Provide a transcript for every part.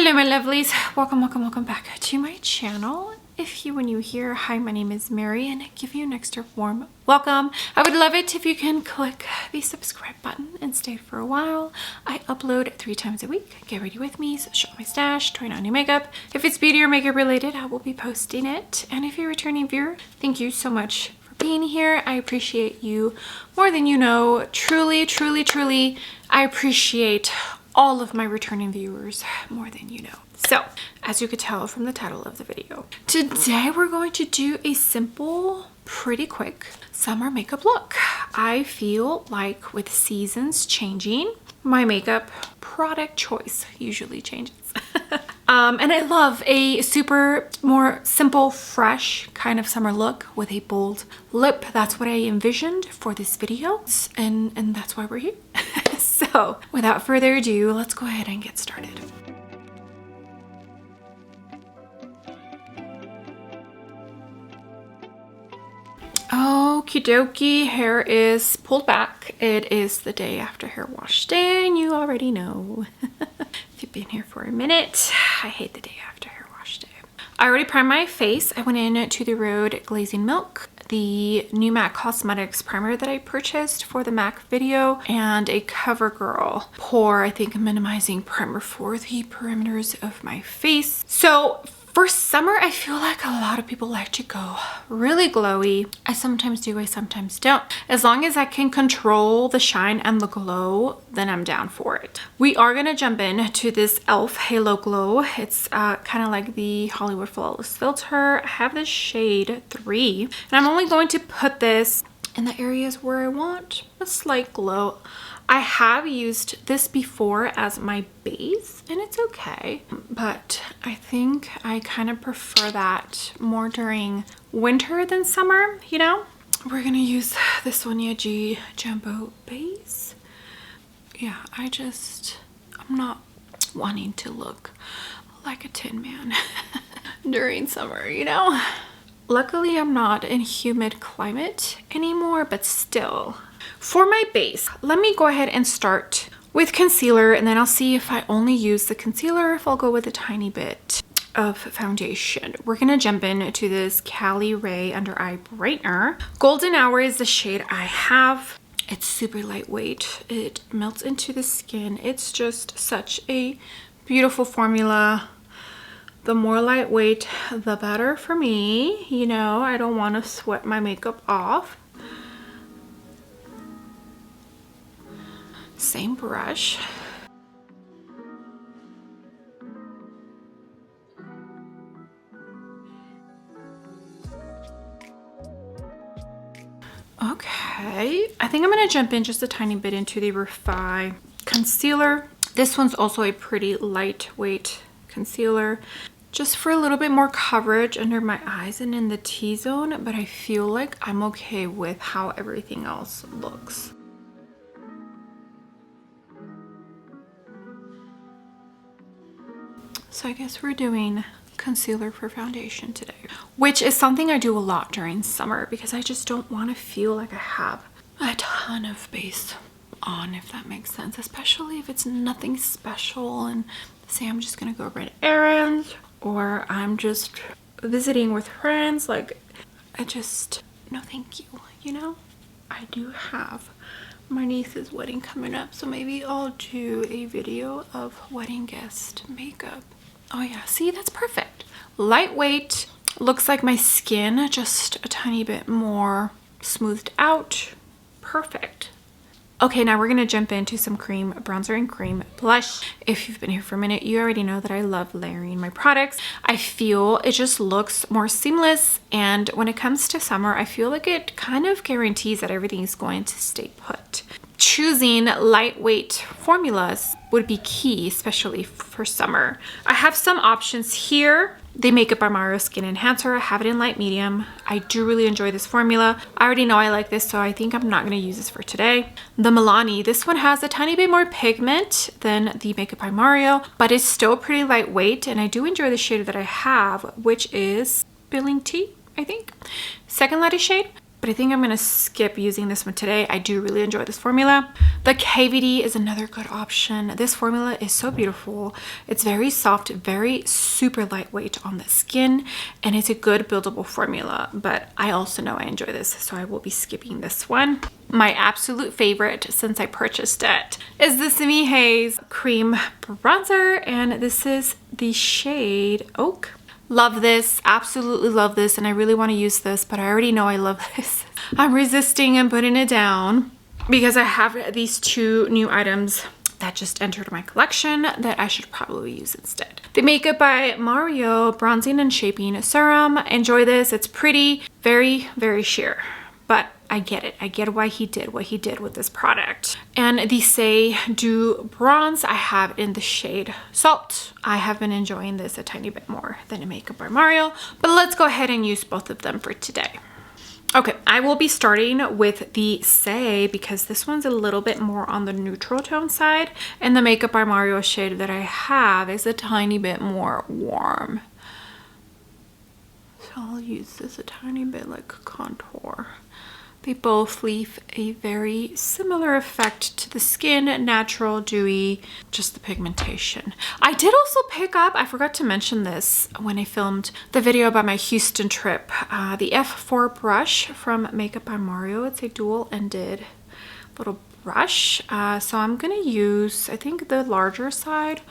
Hello my lovelies, welcome back to my channel. If you are new here, hi, my name is Mary and I give you an extra warm welcome. I would love it if you can click the subscribe button and stay for a while. I upload 3 times a week. Get ready with me, so shop my stash, trying on new makeup. If it's beauty or makeup related, I will be posting it. And if you're a returning viewer, thank you so much for being here. I appreciate you more than you know. Truly, I appreciate all of my returning viewers more than you know. So, as you could tell from the title of the video, today we're going to do a simple, pretty quick summer makeup look. I feel like with seasons changing, my makeup product choice usually changes. And I love a super more simple, fresh kind of summer look with a bold lip. That's what I envisioned for this video, and that's why we're here. So without further ado, let's go ahead and get started. Okie dokie, hair is pulled back. It is the day after hair wash day, and you already know. If you've been here for a minute, I hate the day after hair wash day. I already primed my face. I went in to the Rhode Glazing Milk, the new Audette Cosmetics primer that I purchased for the MAC video, and a CoverGirl Pore, I think, minimizing primer for the perimeters of my face. So for summer, I feel like a lot of people like to go really glowy. I sometimes do, I sometimes don't. As long as I can control the shine and the glow, then I'm down for it. We are gonna jump in to this e.l.f. Halo Glow. It's kind of like the Hollywood Flawless filter. I have the shade 3, and I'm only going to put this in the areas where I want a slight glow. I have used this before as my base and it's okay, but I think I kind of prefer that more during winter than summer, you know? We're gonna use this G Jumbo base. Yeah, I'm not wanting to look like a Tin Man during summer, you know? Luckily, I'm not in humid climate anymore, but still. For my base, let me go ahead and start with concealer, and then I'll see if I only use the concealer, if I'll go with a tiny bit of foundation. We're gonna jump into this Cali Ray Under Eye Brightener. Golden Hour is the shade I have. It's super lightweight. It melts into the skin. It's just such a beautiful formula. The more lightweight, the better for me. You know, I don't want to sweat my makeup off. Same brush. Okay, I think I'm gonna jump in just a tiny bit into the Refi concealer. This one's also a pretty lightweight concealer, just for a little bit more coverage under my eyes and in the T-zone, but I feel like I'm okay with how everything else looks. So I guess we're doing concealer for foundation today, which is something I do a lot during summer because I just don't want to feel like I have a ton of base on, if that makes sense, especially if it's nothing special and say I'm just gonna go run errands or I'm just visiting with friends. Like, no thank you, you know? I do have my niece's wedding coming up, so maybe I'll do a video of wedding guest makeup. Oh yeah, see, that's perfect. Lightweight, looks like my skin just a tiny bit more smoothed out. Perfect. Okay, now we're gonna jump into some cream bronzer and cream blush. If you've been here for a minute, you already know that I love layering my products. I feel it just looks more seamless, and when it comes to summer, I feel like it kind of guarantees that everything is going to stay put. Choosing lightweight formulas would be key, especially for summer. I have some options here. The Makeup by Mario Skin Enhancer. I have it in light medium. I do really enjoy this formula. I already know I like this, so I think I'm not going to use this for today. The Milani. This one has a tiny bit more pigment than the Makeup by Mario, but it's still pretty lightweight, and I do enjoy the shade that I have, which is Billing Tea, I think. Second lightest shade. but I think I'm gonna skip using this one today. I do really enjoy this formula. The KVD is another good option. This formula is so beautiful. It's very soft, very super lightweight on the skin, and it's a good buildable formula, but I also know I enjoy this, so I will be skipping this one. My absolute favorite since I purchased it is the Simi Haze Cream Bronzer, and this is the shade Oak. Love this, absolutely love this, and I really want to use this, but I already know I love this. I'm resisting and putting it down because I have these two new items that just entered my collection that I should probably use instead. The Makeup by Mario Bronzing and Shaping Serum. Enjoy this. It's pretty, very, very sheer, but I get it. I get why he did what he did with this product. And the Say Do Bronze I have in the shade Salt. I have been enjoying this a tiny bit more than a Makeup by Mario, but let's go ahead and use both of them for today. Okay, I will be starting with the Say because this one's a little bit more on the neutral tone side, and the Makeup by Mario shade that I have is a tiny bit more warm. So I'll use this a tiny bit like contour. They both leave a very similar effect to the skin, natural, dewy, just the pigmentation. I did also pick up, I forgot to mention this when I filmed the video about my Houston trip, the F4 brush from Makeup by Mario. It's a dual-ended little brush. So I'm gonna use, I think, the larger side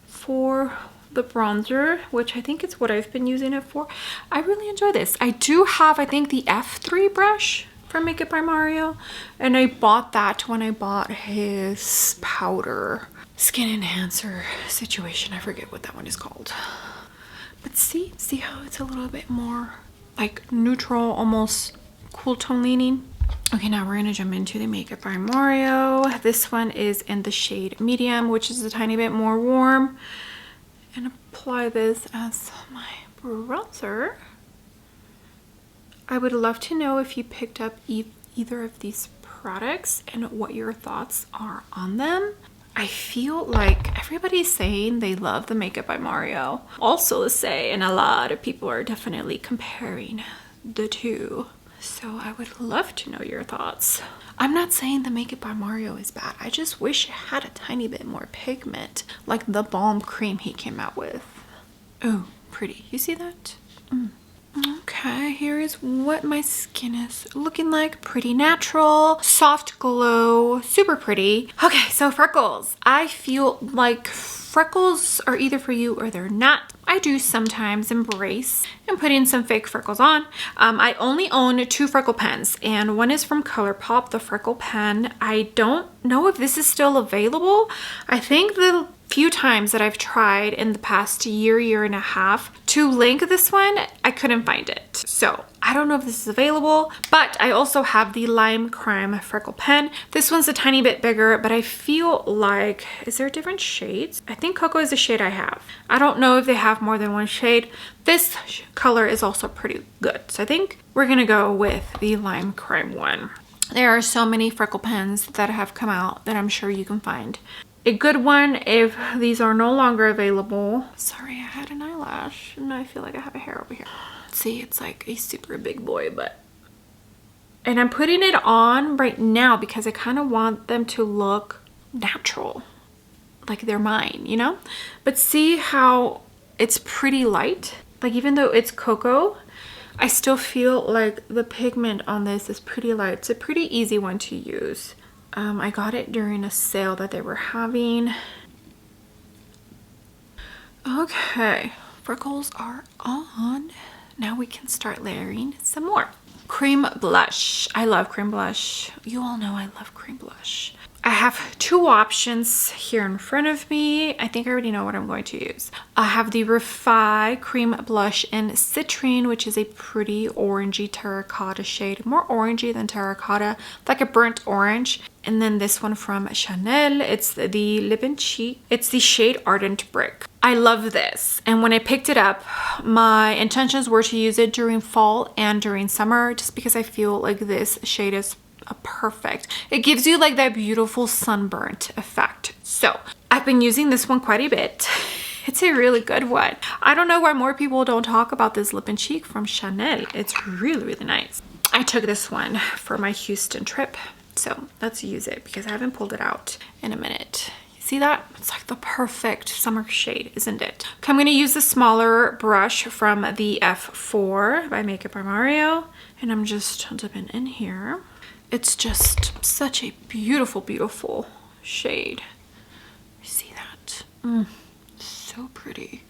for the bronzer, which I think is what I've been using it for. I really enjoy this. I do have, I think, the F3 brush from Makeup by Mario, and I bought that when I bought his powder skin enhancer situation. I forget what that one is called, but see how it's a little bit more like neutral, almost cool tone leaning. Okay, now we're gonna jump into the Makeup by Mario. This one is in the shade Medium, which is a tiny bit more warm, and apply this as my bronzer. I would love to know if you picked up either of these products and what your thoughts are on them. I feel like everybody's saying they love the Makeup by Mario. Also to say, and a lot of people are definitely comparing the two. So I would love to know your thoughts. I'm not saying the Makeup by Mario is bad. I just wish it had a tiny bit more pigment, like the balm cream he came out with. Oh, pretty. You see that? Okay, here is what my skin is looking like. Pretty natural, soft glow, super pretty. Okay, so freckles. I feel like freckles are either for you or they're not. I do sometimes embrace and put in some fake freckles on. I only own 2 freckle pens, and one is from ColourPop, the freckle pen. I don't know if this is still available. I think the few times that I've tried in the past year and a half to link this one, I couldn't find it. So I don't know if this is available, but I also have the Lime Crime freckle pen. This one's a tiny bit bigger, but I feel like, is there different shades? I think Cocoa is the shade I have. I don't know if they have more than one shade. This color is also pretty good. So I think we're gonna go with the Lime Crime one. There are so many freckle pens that have come out that I'm sure you can find a good one if these are no longer available. Sorry, I had an eyelash and I feel like I have a hair over here. See, it's like a super big boy, and I'm putting it on right now because I kind of want them to look natural, like they're mine, you know? But see how it's pretty light? Like, even though it's cocoa, I still feel like the pigment on this is pretty light. It's a pretty easy one to use. I got it during a sale that they were having. Okay, freckles are on. Now we can start layering some more. Cream blush. I love cream blush. You all know I love cream blush. I have 2 options here in front of me. I think I already know what I'm going to use. I have the Refi Cream Blush in Citrine, which is a pretty orangey terracotta shade. More orangey than terracotta, like a burnt orange. And then this one from Chanel. It's the Lip and Cheek. It's the shade Ardent Brick. I love this. And when I picked it up, my intentions were to use it during fall and during summer, just because I feel like this shade is perfect. It gives you like that beautiful sunburnt effect. So I've been using this one quite a bit. It's a really good one. I don't know why more people don't talk about this Lip and Cheek from Chanel. It's really, really nice. I took this one for my Houston trip, so let's use it because I haven't pulled it out in a minute. See that? It's like the perfect summer shade, isn't it? Okay, I'm going to use the smaller brush from the F4 by Makeup by Mario, and I'm just dipping in here. It's just such a beautiful, beautiful shade. You see that? So pretty.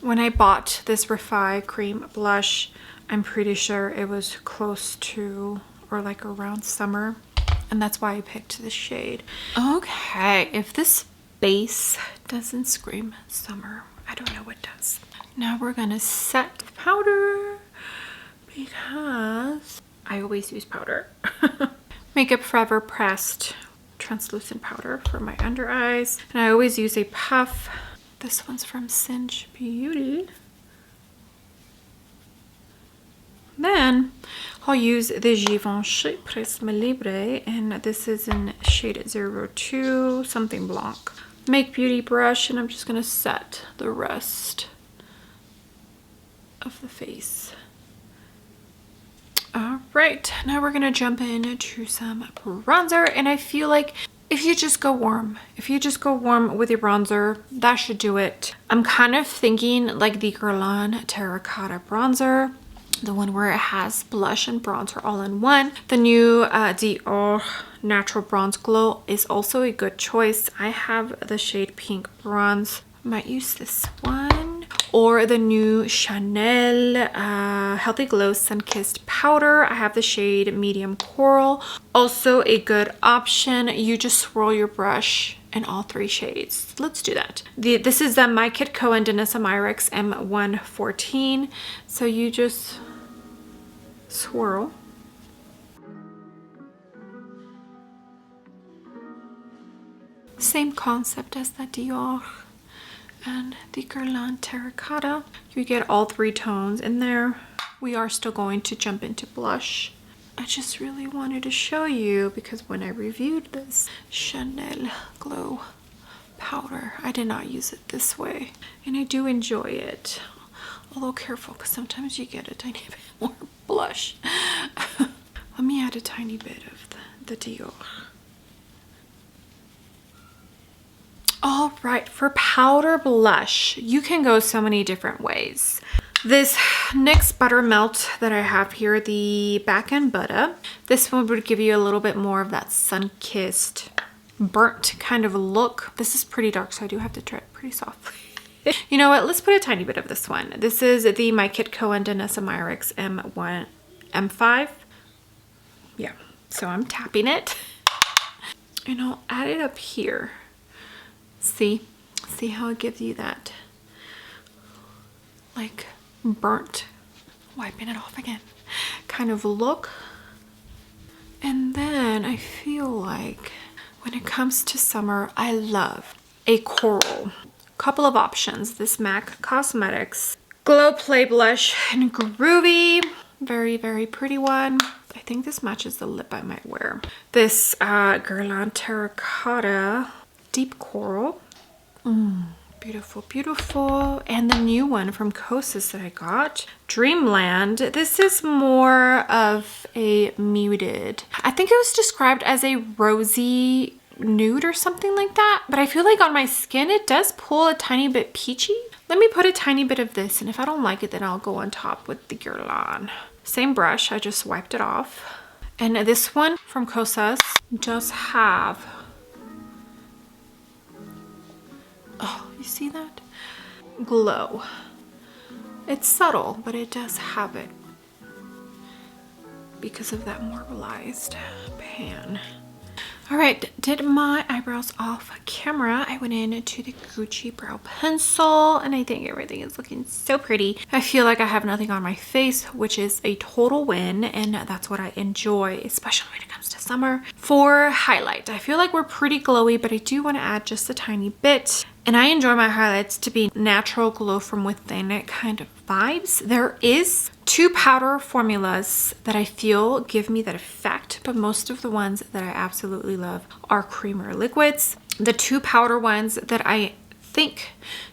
When I bought this Refi cream blush, I'm pretty sure it was close to or like around summer. And that's why I picked this shade. Okay, if this base doesn't scream summer, I don't know what does. Now we're gonna set the powder because I always use powder. Makeup Forever pressed translucent powder for my under eyes. And I always use a puff. This one's from Cinch Beauty. Then I'll use the Givenchy Prisme Libre, and this is in shade 02, something blanc. Make Beauty brush, and I'm just gonna set the rest of the face. All right, now we're gonna jump into some bronzer, and I feel like if you just go warm with your bronzer, that should do it. I'm kind of thinking like the Guerlain Terracotta bronzer, the one where it has blush and bronzer all in one. The new Dior Natural Bronze Glow is also a good choice. I have the shade Pink Bronze. Might use this one. Or the new Chanel Healthy Glow Sun-Kissed Powder. I have the shade Medium Coral. Also a good option. You just swirl your brush in all three shades. Let's do that. This is the My Kit Cohen Danessa Myricks M114. So you just swirl. Same concept as the Dior and the Guerlain Terracotta. You get all three tones in there. We are still going to jump into blush. I just really wanted to show you because when I reviewed this Chanel Glow powder, I did not use it this way, and I do enjoy it. Although careful, because sometimes you get a tiny bit more blush. Let me add a tiny bit of the Dior. All right, for powder blush, you can go so many different ways. This NYX Buttermelt that I have here, the Back and Butter, this one would give you a little bit more of that sun-kissed, burnt kind of look. This is pretty dark, so I do have to tread pretty softly. You know what? Let's put a tiny bit of this one. This is the My Kit Cohen Danessa Myricks M5. Yeah, so I'm tapping it. And I'll add it up here. See how it gives you that like burnt, wiping it off again, kind of look. And then I feel like when it comes to summer, I love a coral. Couple of options. This MAC Cosmetics Glow Play Blush in Groovy. Very, very pretty one. I think this matches the lip I might wear. This Guerlain Terracotta Deep Coral. Beautiful, beautiful. And the new one from Kosas that I got, Dreamland. This is more of a muted, I think it was described as a rosy nude or something like that, but I feel like on my skin it does pull a tiny bit peachy. Let me put a tiny bit of this, and if I don't like it, then I'll go on top with the Guerlain. Same brush, I just wiped it off. And this one from Kosas does have, oh, you see that? Glow. It's subtle, but it does have it because of that marbleized pan. All right, did my eyebrows off camera. I went into the Gucci brow pencil, and I think everything is looking so pretty. I feel like I have nothing on my face, which is a total win, and that's what I enjoy, especially when it comes to summer. For highlight, I feel like we're pretty glowy, but I do want to add just a tiny bit. And I enjoy my highlights to be natural glow from within kind of vibes. There is two powder formulas that I feel give me that effect, but most of the ones that I absolutely love are creamer liquids. The two powder ones that I think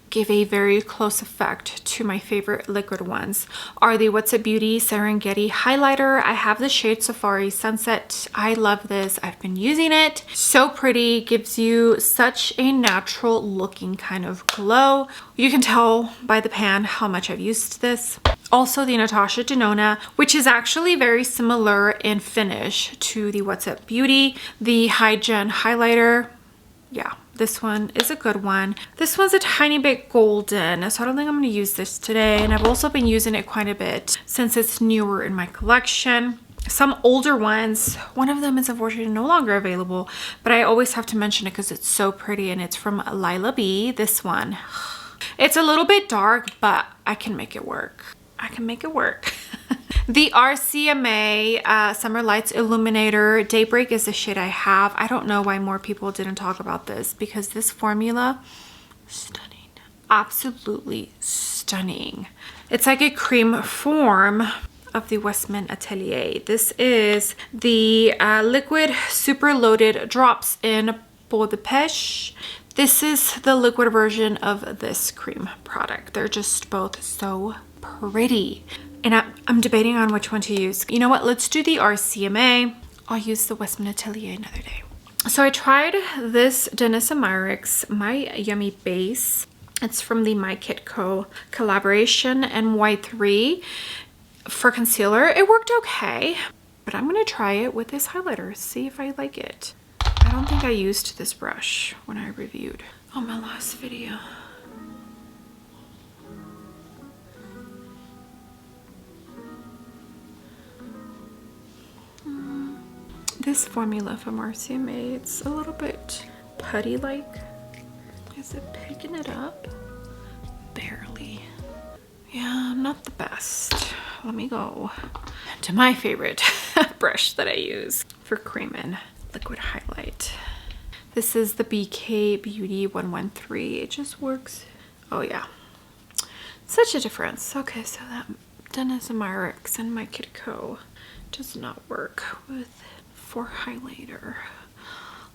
give a very close effect to my favorite liquid ones are the What's Up Beauty Serengeti highlighter. I have the shade Safari Sunset. I love this. I've been using it. So pretty, gives you such a natural looking kind of glow. You can tell by the pan how much I've used this. Also the Natasha Denona, which is actually very similar in finish to the What's Up Beauty, the High Gen highlighter. Yeah, this one is a good one. This one's a tiny bit golden, so I don't think I'm going to use this today. And I've also been using it quite a bit since it's newer in my collection. Some older ones, one of them is unfortunately no longer available, but I always have to mention it because it's so pretty, and it's from Lila B. This one. It's a little bit dark, but I can make it work. I can make it work. The RCMA Summer Lights Illuminator Daybreak is the shade I have. I don't know why more people didn't talk about this, because this formula, stunning. Absolutely stunning. It's like a cream form of the Westman Atelier. This is the liquid super loaded drops in Peau de Pêche. This is the liquid version of this cream product. They're just both so pretty. And I'm debating on which one to use. You know what? Let's do the RCMA. I'll use the Westman Atelier another day. So I tried this Dennis & Myricks My Yummy Base. It's from the My Kit Co collaboration, and Y3 for concealer. It worked okay, but I'm going to try it with this highlighter, see if I like it. I don't think I used this brush when I reviewed on my last video. This formula from RCMA, it's a little bit putty-like. Is it picking it up? Barely. Yeah, not the best. Let me go to my favorite brush that I use for cream and liquid highlight. This is the BK Beauty 113. It just works. Oh yeah, such a difference. Okay, so that Dennis & Myricks and My Kit Co does not work with for highlighter.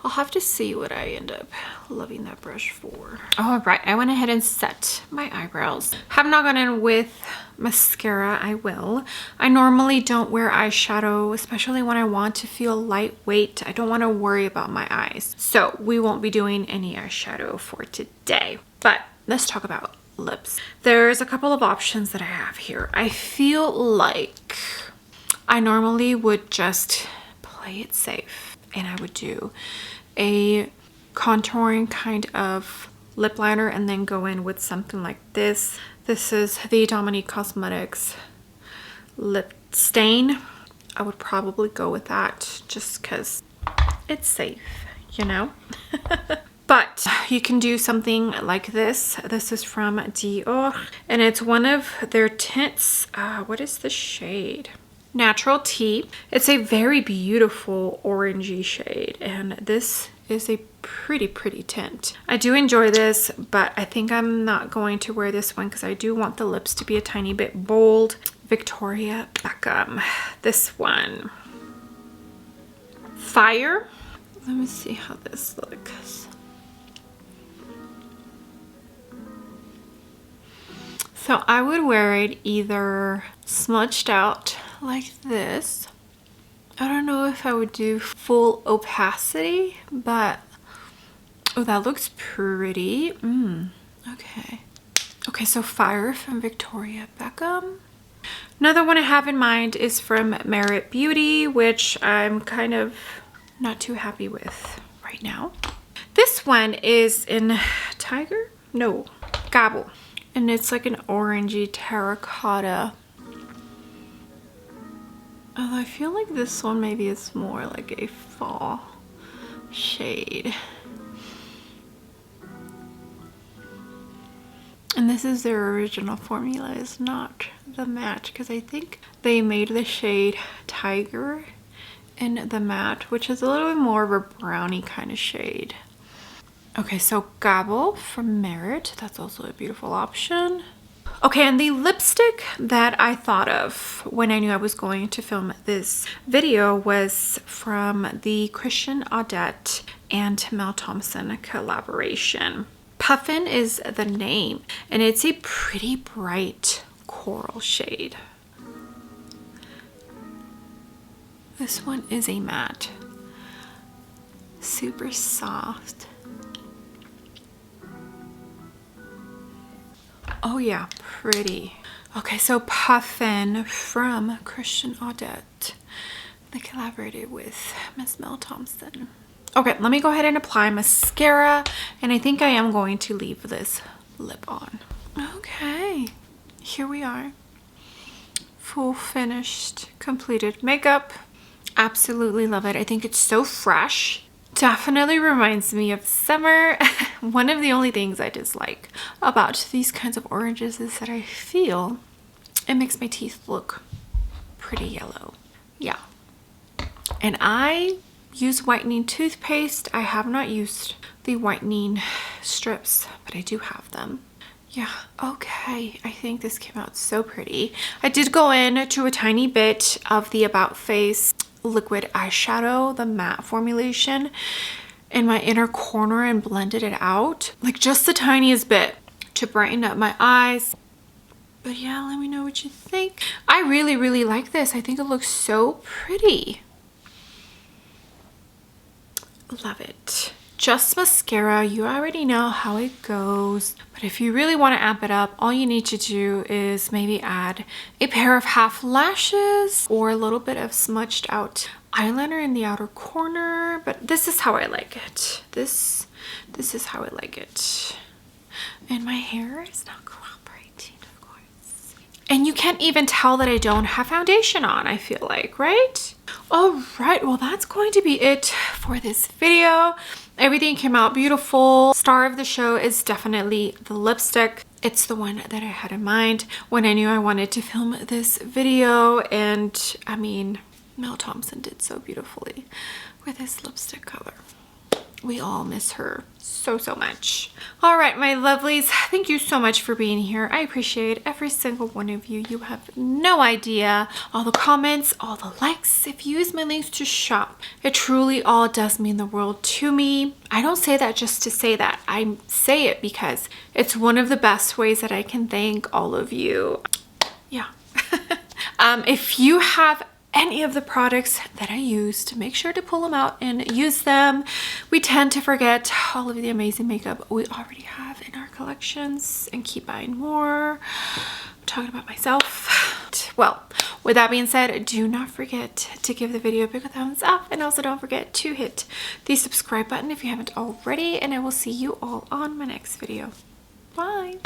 I'll have to see what I end up loving that brush for. All right, I went ahead and set my eyebrows. Have not gone in with mascara. I will. I normally don't wear eyeshadow, especially when I want to feel lightweight. I don't want to worry about my eyes. So we won't be doing any eyeshadow for today. But let's talk about lips. There's a couple of options that I have here. I feel like I normally would just play it safe, and I would do a contouring kind of lip liner and then go in with something like this. This is the Audette Cosmetics lip stain. I would probably go with that just because it's safe, you know. But you can do something like this. This is from Dior, and it's one of their tints. What is the shade? Natural Tea. It's a very beautiful orangey shade, and this is a pretty tint. I do enjoy this, but I think I'm not going to wear this one because I do want the lips to be a tiny bit bold. Victoria Beckham. This one. Fire. Let me see how this looks. So I would wear it either smudged out like this. I don't know if I would do full opacity, but oh, that looks pretty. Okay. Okay, so Fire from Victoria Beckham. Another one I have in mind is from Merit Beauty, which I'm kind of not too happy with right now. This one is in Tiger? No, Gobble. And it's like an orangey terracotta. Although I feel like this one maybe is more like a fall shade. And this is their original formula, is not the matte, because I think they made the shade Tiger in the matte, which is a little bit more of a brownie kind of shade. Okay, so Gobble from Merit, that's also a beautiful option. Okay, and the lipstick that I thought of when I knew I was going to film this video was from the Christian Audette and Mel Thompson collaboration. Puffin is the name, and it's a pretty bright coral shade. This one is a matte, super soft. Oh yeah, pretty. Okay, so Puffin from Christian Audette. They collaborated with Miss Mel Thompson. Okay, let me go ahead and apply mascara, and I think I am going to leave this lip on. Okay, here we are. Full finished, completed makeup. Absolutely love it. I think it's so fresh. Definitely reminds me of summer. One of the only things I dislike about these kinds of oranges is that I feel it makes my teeth look pretty yellow. Yeah. And I use whitening toothpaste. I have not used the whitening strips, but I do have them. Yeah, okay. I think this came out so pretty. I did go in to a tiny bit of the About Face liquid eyeshadow, the matte formulation, in my inner corner and blended it out. Like just the tiniest bit to brighten up my eyes. But yeah, let me know what you think. I really, really like this. I think it looks so pretty. Love it. Just mascara, you already know how it goes, but if you really want to amp it up, all you need to do is maybe add a pair of half lashes or a little bit of smudged out eyeliner in the outer corner. But this is how I like it. This is how I like it. And my hair is not cooperating, of course. And you can't even tell that I don't have foundation on, I feel like, right? All right, well, that's going to be it for this video. Everything came out beautiful. Star of the show is definitely the lipstick. It's the one that I had in mind when I knew I wanted to film this video. And I mean, Mel Thompson did so beautifully with this lipstick color. We all miss her so much. All right, my lovelies, thank you so much for being here. I appreciate every single one of you. You have no idea. All the comments, all the likes. If you use my links to shop, it truly all does mean the world to me. I don't say that just to say that. I say it because it's one of the best ways that I can thank all of you. Yeah. If you have any of the products that I used, make sure to pull them out and use them. We tend to forget all of the amazing makeup we already have in our collections and keep buying more. I'm talking about myself. Well, with that being said, do not forget to give the video a big thumbs up, and also don't forget to hit the subscribe button if you haven't already, and I will see you all on my next video. Bye.